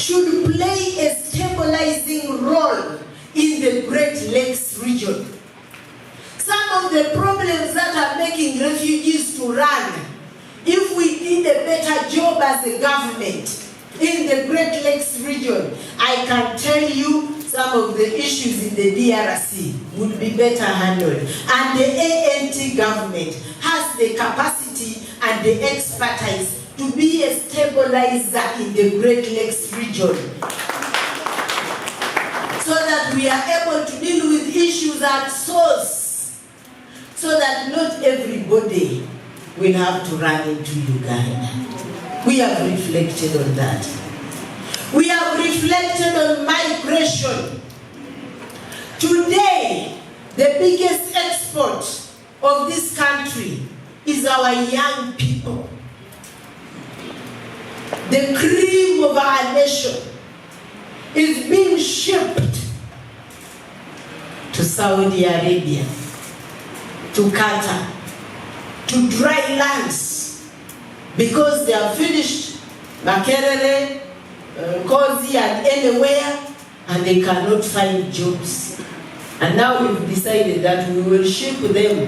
should play a stabilizing role in the Great Lakes region. Some of the problems that are making refugees to run, if we did a better job as a government in the Great Lakes region, I can tell you some of the issues in the DRC would be better handled. And the ANT government has the capacity and the expertise to be a stabilizer in the Great Lakes region, so that we are able to deal with issues at source, so that not everybody will have to run into Uganda. We have reflected on that. We have reflected on migration. Today, the biggest export of this country is our young people. The cream of our nation is being shipped to Saudi Arabia, to Qatar, to dry lands, because they have finished Makerere, Kozi and anywhere, and they cannot find jobs. And now we've decided that we will ship them